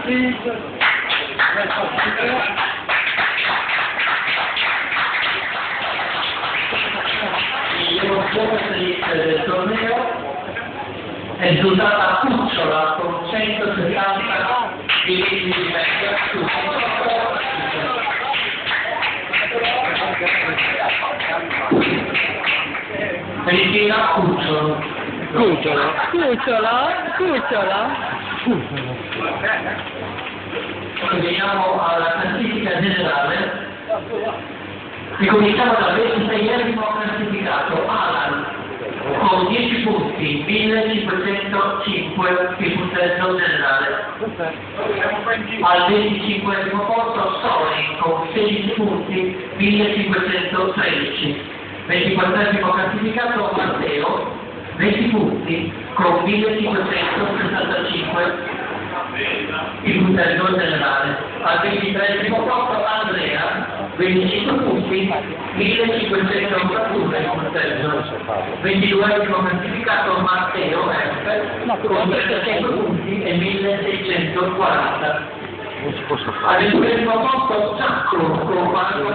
ragazzi. L'emozione del torneo è risultata a Cucciola con 170 minuti di media su Cristina Cucciolo. Cucciola. Veniamo alla classifica generale. Ricominciamo dal 26esimo classificato, Alan, con 10 punti, 1505 di punteggio generale. Al 25esimo posto, Sony, con 16 punti, 1513. 24esimo classificato, Matteo, 20 punti, con 1565 di punteggio generale. Al 23esimo posto, Andrea, 25 punti, 1581 di punteggio. 22esimo classificato Matteo F, con 35 punti e 1640. Al 21esimo posto Giacomo con 44